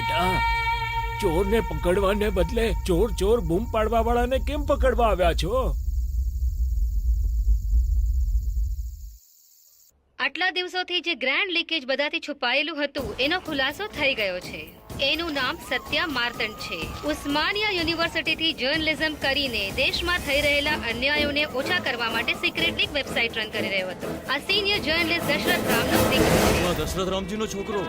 બેટા, ચોરને પકડવાને બદલે ચોર ચોર બૂમ પાડવા વાળાને કેમ પકડવા આવ્યા છો? આટલા દિવસોથી જે ગ્રાન્ડ લીકેજ બધાથી છુપાયેલું હતું એનો ખુલાસો થઈ ગયો છે. એનું નામ સત્યા માર્તંડ છે. ઉસ્માનિયા યુનિવર્સિટીથી જર્નલિઝમ કરીને દેશમાં થઈ રહેલા અન્યાયોને ઓછા કરવા માટે સિક્રેટલી વેબસાઇટ રન કરી રહ્યો હતો. આ સિનિયર જર્નલિસ્ટ દશરથ રામનો દીકરો છે. દશરથ રામજીનો છોકરો.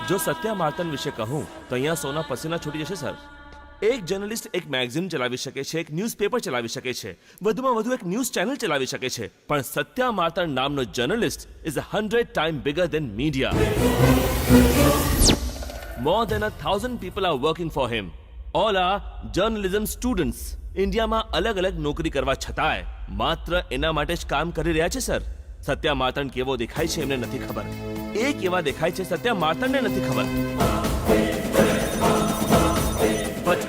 જો સત્યા માર્તંડ વિશે કહું તો અહીંયા સોના પસીના છૂટી જશે સર. એક જર્નલિસ્ટ એક મેગઝીન ચલાવી શકે છે, એક ન્યૂઝપેપર ચલાવી શકે છે, વધુમાં વધુ એક ન્યૂઝ ચેનલ ચલાવી શકે છે, પણ સત્યા માર્તંડ નામનો journalist is 100 times bigger than media. More than 1,000 people are working for him. All are journalism students. ઇન્ડિયામાં અલગ અલગ નોકરી કરવા છતાંય માત્ર એના માટે જ કામ કરી રહ્યા છે સર. સત્યા માર્તંડ કેવો દેખાય છે એમને નથી ખબર. એ કેવા દેખાય છે સત્યા માર્તંડને નથી ખબર. But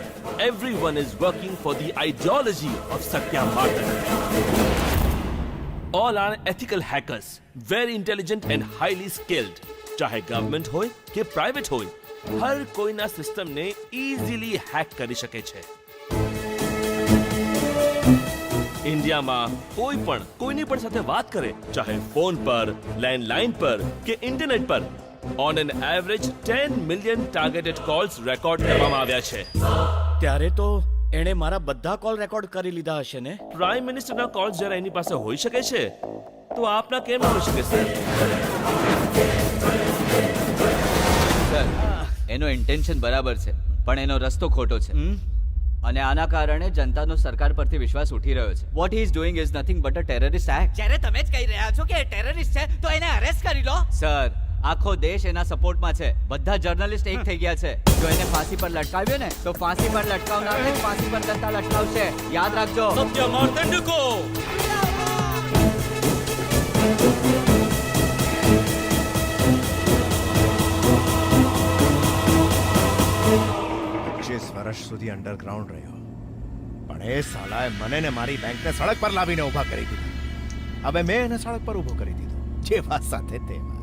everyone is working for the ideology of Satya Martand. All are ethical hackers, very intelligent and highly skilled. ચાહે ગવર્મેન્ટ હોય કે પ્રાઇવેટ હોય, હર કોઈના સિસ્ટમને ઇઝીલી હેક કરી શકે છે. ઇન્ડિયામાં કોઈ પણ કોઈની પણ સાથે વાત કરે, ચાહે ફોન પર, લેન્ડલાઇન પર કે ઇન્ટરનેટ પર, on an average 10 million targeted calls record કરવામાં આવ્યા છે. ત્યારે તો એણે મારા બધા કોલ રેકોર્ડ કરી લીધા હશે ને? પ્રાઇમ મિનિસ્ટરના કોલ્સ જ્યારે એની પાસે હોઈ શકે છે તો આપના કેમ ના હોઈ શકે સર? સર, એનો ઇન્ટેન્શન બરાબર છે પણ એનો રસ્તો ખોટો છે અને આના કારણે જનતાનો સરકાર પરથી વિશ્વાસ ઉઠી રહ્યો છે. What he is doing is nothing but a terrorist act. જ્યારે તમે જ કહી રહ્યા છો કે ટેરરિસ્ટ છે તો એને અરેસ્ટ કરી લો. સર, આખો દેશ એના સપોર્ટમાં છે. બધા જર્નલિસ્ટ એક થઈ ગયા છે. જો એને ફાંસી પર લટકાવ્યો ને તો ફાંસી પર લટકાવનારને ફાંસી પર જનતા લટકાવશે. યાદ રાખજો. સત્યા માર્તંડ કો વર્ષ સુધી અંડરગ્રાઉન્ડ રહ્યો, પણ એ સાલાએ મને ને મારી બેંકને સડક પર લાવીને ઊભા કરી દીધા. હવે મેં એને સડક પર ઊભો કરી દીધો. જેવા સાથે તેવા.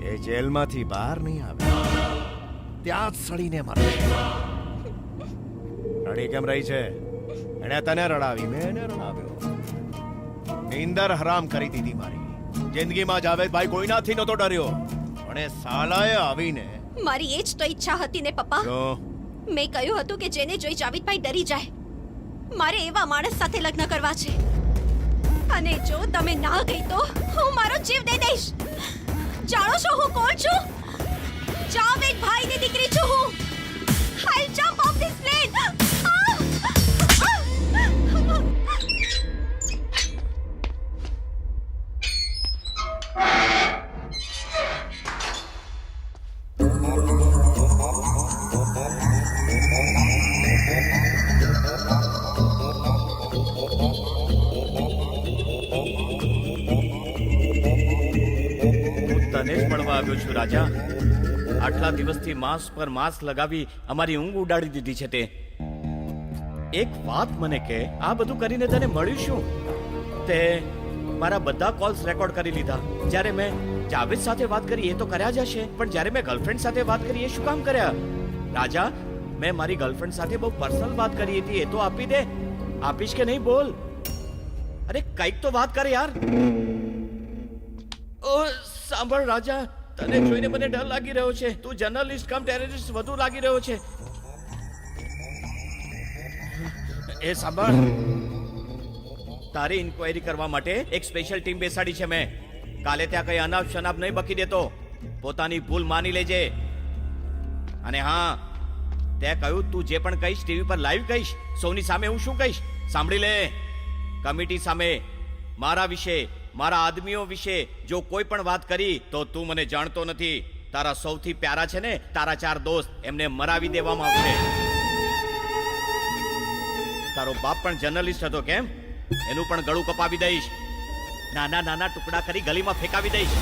એ જેલમાંથી બહાર નહીં આવે ત્યાં જ સડીને મરશે. રડી કેમ રહી છે? એણે તને રડાવી, મેં એને રડાવ્યો. નીંદર હરામ કરી દીધી મારી. જિંદગીમાં જાવેદભાઈ કોઈનાથી નહોતો ડર્યો, પણ એ સાલાએ આવીને. મારી એ જ તો ઈચ્છા હતી ને પપ્પા. મેં કહ્યું હતું કે જેને જોઈ જાવેદભાઈ ડરી જાય. મારે એવા માણસ સાથે લગ્ન કરવા છે અને જો તમે ના ગઈ તો હું મારો જીવ દઈ દઈશ. જાણો છો હું કોણ છું? જાવેદભાઈની દીકરી છું હું. I'll jump off this plane. છું રાજા. આટલા દિવસથી માસ્ક પર માસ્ક લગાવી અમારી ઊંઘ ઉડાડી દીધી છે તે. એક વાત મને કે, આ બધું કરીને તને મળ્યું શું? તે મારા બધા કોલ્સ રેકોર્ડ કરી લીધા. જ્યારે મેં જાવેદ સાથે વાત કરી એ તો કર્યા જ હશે, પણ જ્યારે મેં ગર્લફ્રેન્ડ સાથે વાત કરી એ શું કામ કર્યા? રાજા, મેં મારી ગર્લફ્રેન્ડ સાથે બહુ પર્સનલ વાત કરી હતી, એ તો આપી દે. આપીશ કે નહીં બોલ? અરે કંઈક તો વાત કર યાર. ઓ સાંભળ રાજા, તને જોઈને મને ડર લાગી રહ્યો છે. તું જર્નલિસ્ટ કમ ટેરરિસ્ટ વધુ લાગી રહ્યો છે. એ સાંભળ, તારી ઇન્ક્વાયરી કરવા માટે એક સ્પેશિયલ ટીમ બેસાડી છે મેં. કાલે ત્યાં કઈ અનાપ શનાપ નહીં બકી દેતો. પોતાની ભૂલ માની લેજે. અને હા, તે કહ્યું તું જે પણ કહીશ ટીવી પર લાઈવ કહીશ. સૌની સામે હું શું કહીશ સાંભળી લે. કમિટી સામે મારા વિશે, મારા આદમીઓ વિશે જો કોઈ પણ વાત કરી તો તું મને જાણતો નથી. તારા સૌથી પ્યારા છે ને તારા 4 દોસ્ત, એમને મરાવી દેવામાં આવશે. તારો બાપ પણ જર્નલિસ્ટ હતો કેમ? એનું પણ ગળું કપાવી દઈશ. નાના નાના ટુકડા કરી ગલીમાં ફેંકાવી દઈશ.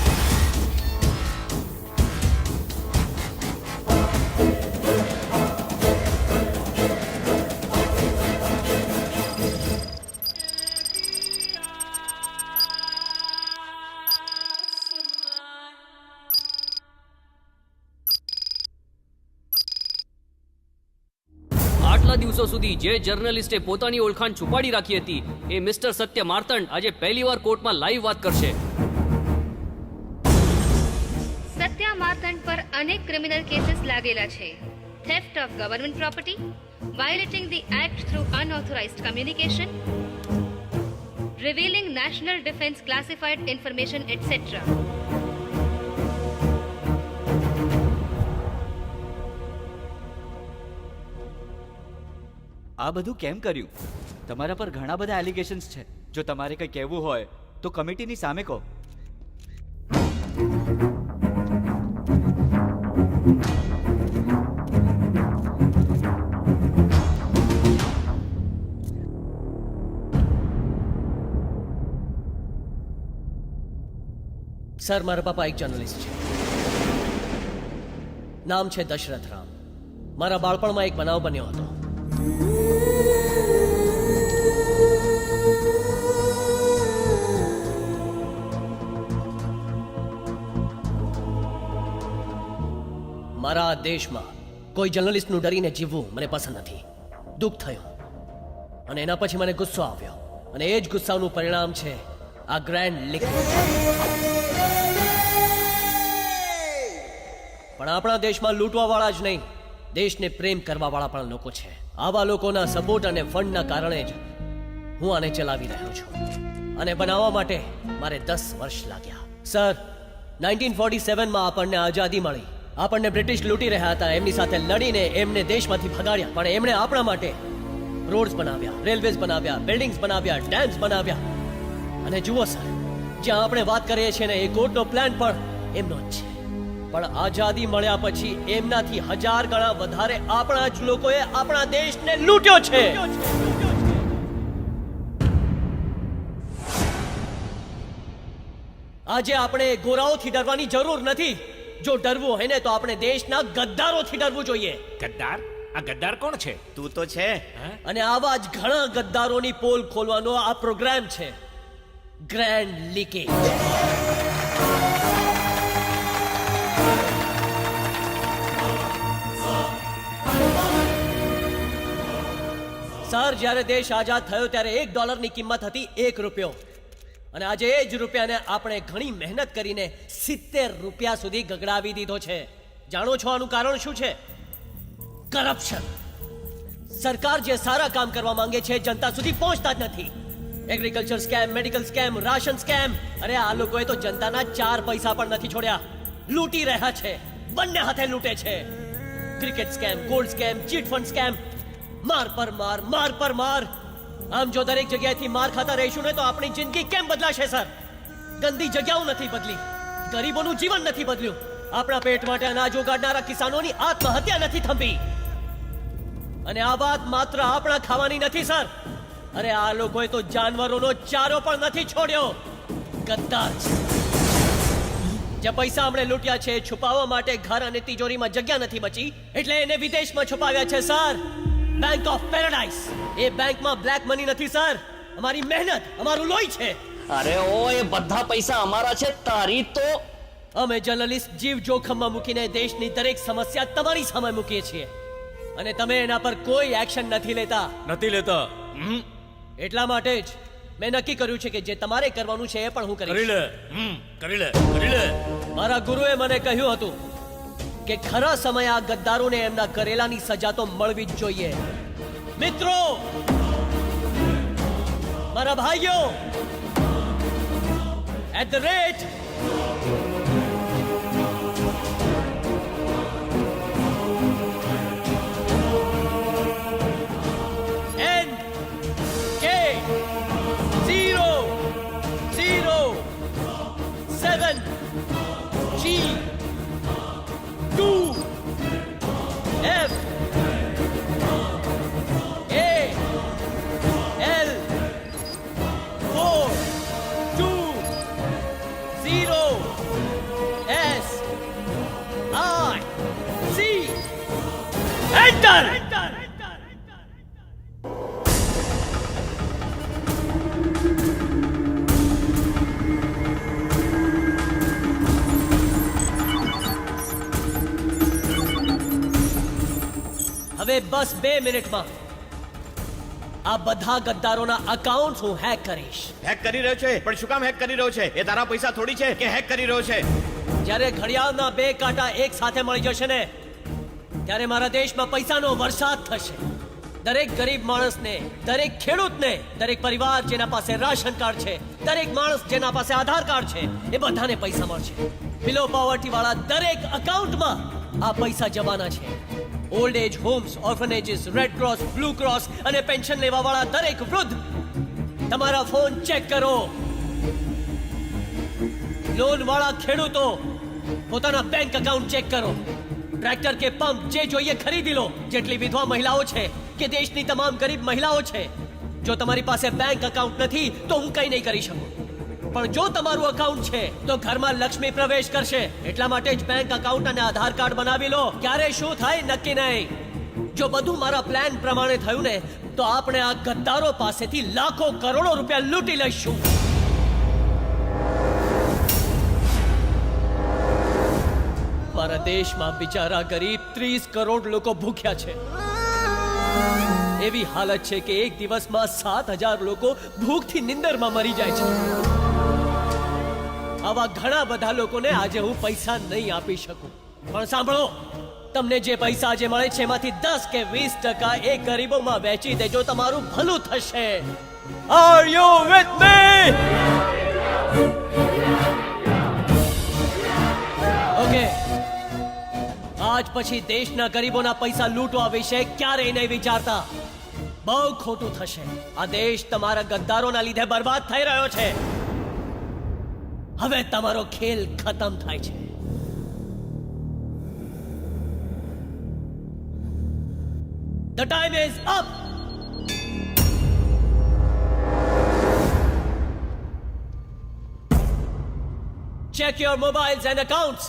આટલા દિવસો સુધી જે જર્નલિસ્ટે પોતાની ઓળખાણ છુપાડી રાખી હતી એ મિસ્ટર સત્ય માર્તંડ આજે પહેલીવાર કોર્ટમાં લાઈવ વાત કરશે. સત્યા માર્તંડ પર અનેક ક્રિમિનલ કેસીસ લાગેલા છે. Theft of government property, violating the act through unauthorized communication, revealing national defense classified information etc. આ બધું કેમ કર્યું? તમારા પર ઘણા બધા એલિગેશન્સ છે. જો તમારે કંઈ કહેવું હોય તો કમિટીની સામે કહો. સર, મારા પપ્પા એક જર્નલિસ્ટ છે. નામ છે દશરથ રામ. મારા બાળપણમાં એક બનાવ બન્યો હતો. મારા દેશમાં કોઈ જર્નલિસ્ટનું ડરીને જીવવું મને પસંદ નથી. દુઃખ થયું અને એના પછી મને ગુસ્સો આવ્યો અને એ જ ગુસ્સાનું પરિણામ છે આ ગ્રેન્ડ લીકેજ. પણ આપણા દેશમાં લૂંટવાવાળા જ નહીં, દેશને પ્રેમ કરવાવાળા પણ લોકો છે. આવા લોકોના સપોર્ટ અને ફંડના કારણે જ હું આને ચલાવી રહ્યો છું. અને બનાવવા માટે મારે 10 વર્ષ લાગ્યા. સર, 1947માં આપણને આઝાદી મળી. આપણને બ્રિટિશ લૂંટી રહ્યા હતા. એમની સાથે લડીને એમને દેશમાંથી ભગાડ્યા. પણ એમણે આપણા માટે રોડ્સ બનાવ્યા, રેલવેઝ બનાવ્યા, બિલ્ડિંગ્સ બનાવ્યા, ડેમ્સ બનાવ્યા. અને જુઓ સર, જ્યાં આપણે વાત કરીએ છીએ ને એ કોર્ટનો પ્લાન પણ એમનો જ છે. પણ આઝાદી મળ્યા પછી એમનાથી 1000 ગણા વધારે આપણા જ લોકોએ આપણા દેશને લૂંટ્યો છે. આજે આપણે ગોરાઓથી ડરવાની જરૂર નથી. જો ડરવું હોય ને તો આપણે દેશના ગદ્દારોથી ડરવું જોઈએ. ગદ્દાર? આ ગદ્દાર કોણ છે? તું તો છે. અને આવા જ ઘણા ગદ્દારોની પોલ ખોલવાનો આ પ્રોગ્રામ છે, ગ્રેન્ડ લીકેજ. સર, જ્યારે દેશ આઝાદ થયો ત્યારે $1 કિંમત હતી $1. અને આજે એ જ રૂપિયાને આપણે ઘણી મહેનત કરીને 70 રૂપિયા સુધી ગગડાવી દીધો છે. જાણો છો આનું કારણ શું છે? કરપ્શન. સરકાર જે સારા કામ કરવા માંગે છે જનતા સુધી પહોંચતા જ નથી. Agriculture scam, medical scam, ration scam. અરે આ લોકોએ તો જનતાના 4 પૈસા પણ નથી છોડ્યા. લૂંટી રહ્યા છે, બંને હાથે લૂંટે છે. Cricket scam, gold scam, cheat fund scam. માર પર માર, માર પર માર. આમ જો દરેક જગ્યાએથી માર ખાતા રહીશું ને તો આપણી જિંદગી કેમ બદલાશે સર? ગંદી જગ્યાઓ નથી બદલી, ગરીબોનું જીવન નથી બદલ્યું, આપણા પેટ માટે અનાજ ઉગાડનારા કિસાનોની આત્મહત્યા નથી થંભી. અને આ વાત માત્ર આપણા ખાવાની નથી સર. અરે આ લોકોએ તો જાનવરોનો ચારો પણ નથી છોડ્યો. ગદ્દાર છે. જે પૈસા આપણે લૂંટ્યા છે છુપાવવા માટે ઘર અને તિજોરીમાં જગ્યા નથી બચી એટલે એને વિદેશમાં છુપાવ્યા છે સર. Bank of paradise. એ બેંકમાં બ્લેક મની નથી સર, અમારી મહેનત, અમારું લોહી છે. અરે ઓ, એ બધા પૈસા અમારા છે, તારી તો. અમે જર્નલિસ્ટ જીવ જોખમમાં મૂકીને દેશની દરેક સમસ્યા તમારી સામે મૂકીએ છીએ અને તમે એના પર કોઈ એક્શન નથી લેતા. એટલા માટે જ મેં નક્કી કર્યું છે કે જે તમારે કરવાનું છે એ પણ હું કરીશ. કરી લે. મારા ગુરુએ મને કહ્યું હતું કે ખરા સમયે આ ગદ્દારોને એમના કરેલાની સજા તો મળવી જ જોઈએ. મિત્રો, મારા ભાઈઓ, એટ ધ રેટ હવે બસ 2 મિનિટમાં આ બધા ગદ્દારોના અકાઉન્ટ હું હેક કરીશ. હેક કરી રહ્યો છે પણ શું કામ હેક કરી રહ્યો છે? એ તારા પૈસા થોડી છે કે હેક કરી રહ્યો છે? જ્યારે ઘડિયાળના બે કાંટા એક સાથે મળી જશે ને ત્યારે મારા દેશમાં પૈસાનો વરસાદ થશે. દરેક ગરીબ માણસને, દરેક ખેડૂતને, દરેક પરિવાર જેના પાસે રાશન કાર્ડ છે, દરેક માણસ જેના પાસે આધાર કાર્ડ છે, એ બધાને પૈસા મળશે. બિલો પોવર્ટી વાળા દરેક અકાઉન્ટમાં આ પૈસા જવાના છે. Old age homes, orphanages, red cross, blue cross અને પેન્શન લેવા વાળા દરેક વૃદ્ધ, તમારા ફોન ચેક કરો. લોન વાળા ખેડૂતો, પોતાના બેંક એકાઉન્ટ ચેક કરો. ટ્રેક્ટર કે પંપ જે જોઈએ ખરીદી લો. જેટલી વિધવા મહિલાઓ છે કે દેશની તમામ ગરીબ મહિલાઓ છે, જો તમારી પાસે બેંક એકાઉન્ટ નથી તો હું કંઈ નહીં કરી શકું, પણ જો તમારું એકાઉન્ટ છે તો ઘરમાં લક્ષ્મી પ્રવેશ કરશે. એટલા માટે જ બેંક એકાઉન્ટ અને આધાર કાર્ડ બનાવી લો. ક્યારે શું થાય નક્કી નહીં. જો બધું મારા પ્લાન પ્રમાણે થયું ને તો આપણે આ ગદ્દારો પાસેથી લાખો કરોડો રૂપિયા લૂંટી લઈશું. મારા દેશમાં બિચારા ગરીબ 30 કરોડ લોકો ભૂખ્યા છે. એવી હાલત છે કે એક દિવસમાં 7,000 લોકો ભૂખથી નિંદરમાં મરી જાય છે. આવા ઘણા બધા લોકોને આજે હું પૈસા નહીં આપી શકું, પણ સાંભળો, તમને જે પૈસા આજે મળે છે એમાંથી 10 કે 20% એ ગરીબોમાં વહેંચી દેજો. તમારું ભલું થશે. Are you with me? Okay, આજ પછી દેશના ગરીબોના પૈસા લૂંટવા વિશે ક્યારેય નહીં વિચારતા. બહુ ખોટું થશે. આ દેશ તમારા ગદ્દારોના લીધે બરબાદ થઈ રહ્યો છે. હવે તમારો ખેલ ખતમ થાય છે. The time is up. Check your mobiles and accounts.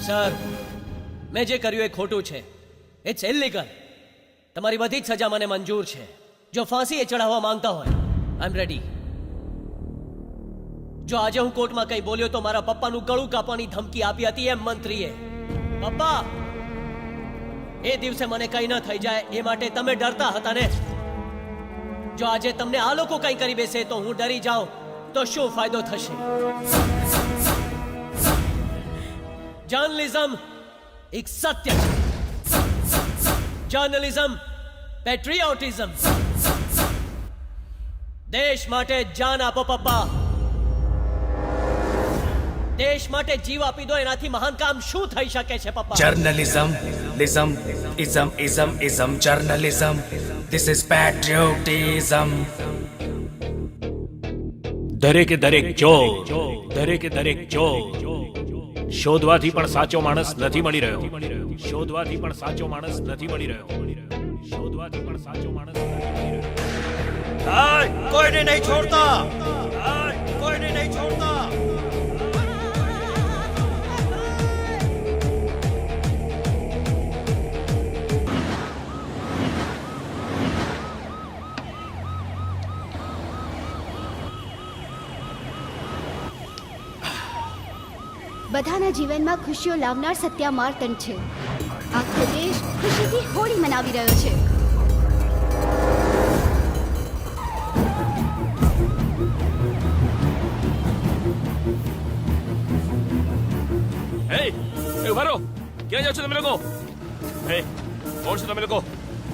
Sir, મેં જે કર્યું એ ખોટું છે. It's illegal. તમારી બધી જ સજા મને મંજૂર છે. જો ફાંસીએ ચડાવવા માંગતા હોય, આઈ એમ રેડી. જો આજે હું કોર્ટમાં કંઈ બોલ્યો તો મારા પપ્પાનું ગળું કાપવાની ધમકી આપી હતી એમ મંત્રીએ. પપ્પા, એ દિવસે મને કંઈ ન થઈ જાય એ માટે તમે ડરતા હતા ને. જો આજે તમને આ લોકો કંઈ કરી બેસે તો હું ડરી જાઉં તો શું ફાયદો થશે? જર્નલિઝમ એક સત્ય છે. જર્નલિઝમ પેટ્રિયોટિઝમ. દેશ માટે જાન આપો પપ્પા. દેશ માટે જીવ આપી દો. એનાથી મહાન કામ શું થઈ શકે છે પપ્પા? Journalism, ism, journalism. This is patriotism. દરેકે દરેક ચોર, દરેકે દરેક ચોર. શોધવાથી પણ સાચો માણસ નથી મળી રહ્યો. શોધવાથી પણ સાચો માણસ નથી મળી રહ્યો. શોધવાથી પણ સાચો માણસ નથી મળી રહ્યો. કોઈને નહીં છોડતા, કોઈને નહીં છોડતા. બધાના જીવનમાં ખુશીઓ લાવનાર સત્યા માર્તંડ છે. આખો દેશ ખુશીથી હોળી મનાવી રહ્યો છે. એ ઉભા રહો. ક્યાં જાઓ છો તમે લોકો? કોણ છો તમે લોકો?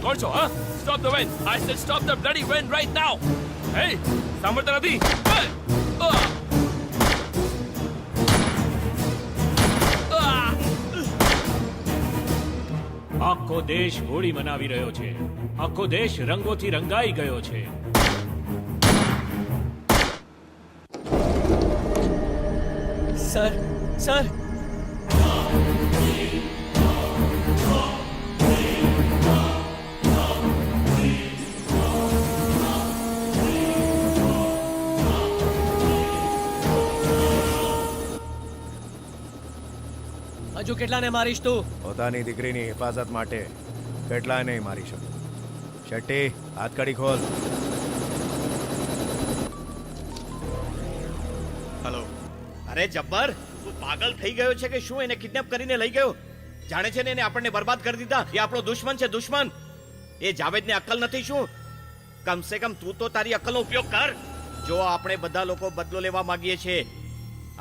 કોણ છો હા stop the van I said stop the bloody van right now hey સાંભળતા નથી હે! આહ! આહ! આખો દેશ હોળી મનાવી રહ્યો છે આખો દેશ રંગોથી રંગાઈ ગયો છે સર સર હજુ કેટલાને મારીશ તું પોતાની દીકરીની હિફાજત માટે કેટલાય નહીં મારી શકું. શેટ્ટી હાથકડી ખોલ. હેલો અરે જબ્બર તું પાગલ થઈ ગયો છે કે શું? એને કિડનેપ કરીને લઈ ગયો. જાણે છે ને એને આપણને બરબાદ કરી દીધા. એ આપણો દુશ્મન છે દુશ્મન. એ જાવેદને અક્કલ નથી શું? કમસે કમ તું તો તારી અક્કલનો ઉપયોગ કર. જો આપણે બધા લોકો બદલો લેવા માંગીએ છીએ,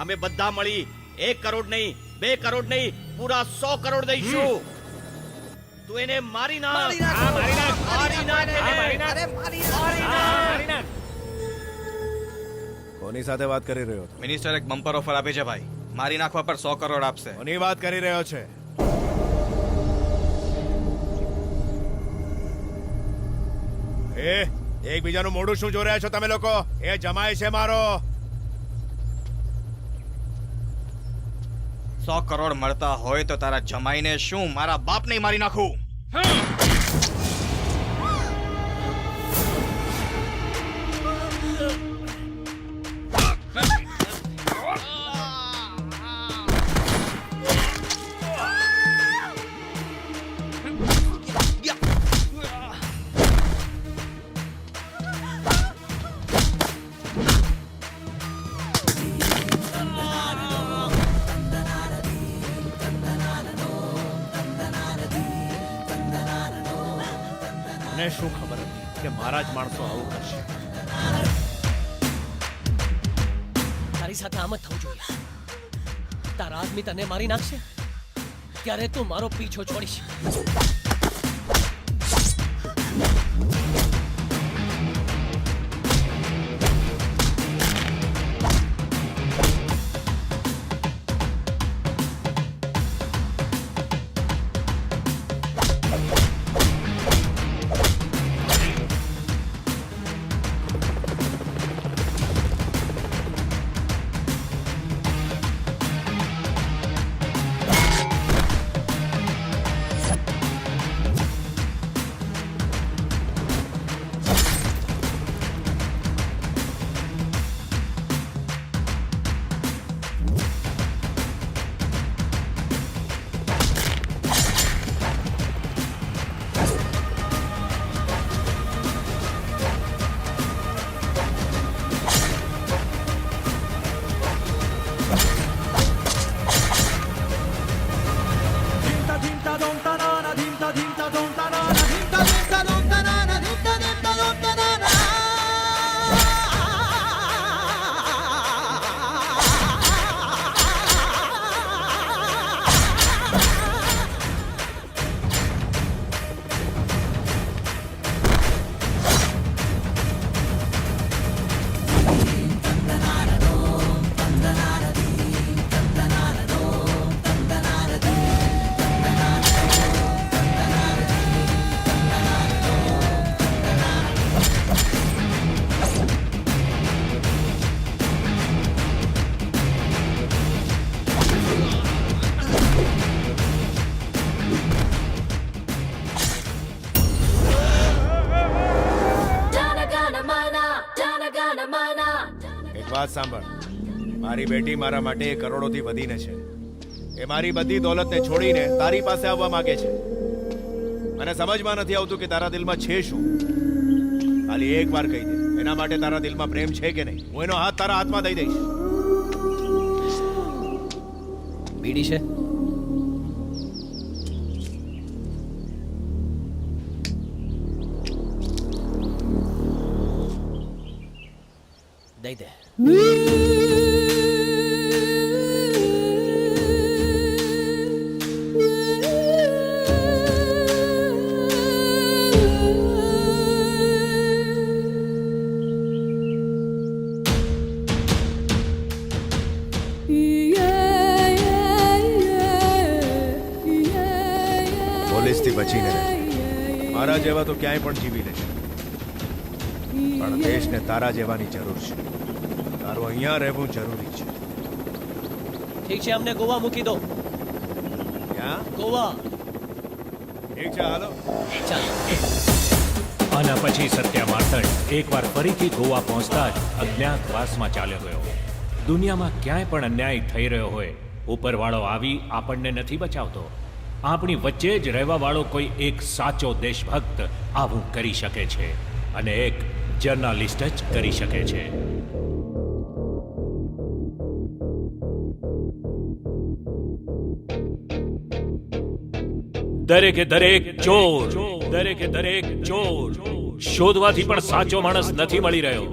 અમે બધા મળી 1 કરોડ નહીં 2 કરોડ નહીં પૂરા 100 કરોડ દઈશું. તું એને મારી નાખ. મારી નાખ એને. કોની સાથે વાત કરી રહ્યો હતો? મિનિસ્ટર એક બમ્પર ઓફર આપી છે ભાઈ. મારી નાખવા પર 100 કરોડ આપશે. કોની વાત કરી રહ્યો છે? એકબીજાનું મોઢું શું જોઈ રહ્યા છો તમે લોકો? એ જમાય છે મારો. 100 કરોડ મળતા હોય તો તારા જમાઈને શું મારા બાપને મારી નાખું? મને શું ખબર હતી કે મારા જ માણસો આવું કરશે? તારી સાથે આમ જ થવું જોઈએ. તારા આદમી તને મારી નાખશે ત્યારે તું મારો પીછો છોડીશ. એક વાત સાંભળ, મારી બેટી મારા માટે કરોડોથી વધીને છે. એ મારી બધી દોલતને છોડીને તારી પાસે આવવા માંગે છે. મને સમજમાં નથી આવતું કે તારા દિલમાં છે શું. ખાલી એક વાર કહી દે, એના માટે તારા દિલમાં પ્રેમ છે કે નહીં? હું એનો હાથ તારા હાથમાં દઈ દઈશ. બીડી છે? દઈ દે. જેવા તો ક્યાંય પણ જીવી લેશે, પણ દેશને તારા જેવાની જરૂર છે. તારું અહીંયા રહેવું જરૂરી છે. ઠીક છે, અમને ગોવા મૂકી દો. ક્યાં? ગોવા. ઠીક છે, હાલો. ચાલો. આના પછી સત્યા માર્તંડ એકવાર ફરીથી ગોવા પહોંચતા જ અજ્ઞાતવાસમાં ચાલ્યો ગયો. દુનિયામાં ક્યાંય પણ અન્યાય થઈ રહ્યો હોય, ઉપરવાળો આવી આપણને નથી બચાવતો. આપણી વચ્ચે જ રહેવાવાળો કોઈ એક સાચો દેશભક્ત આવું કરી શકે છે, અને એક જર્નાલિસ્ટ જ કરી શકે છે. દરેકે દરેક ચોર, દરેકે દરેક ચોર શોધવાથી પણ સાચો માણસ નથી મળી રહ્યો.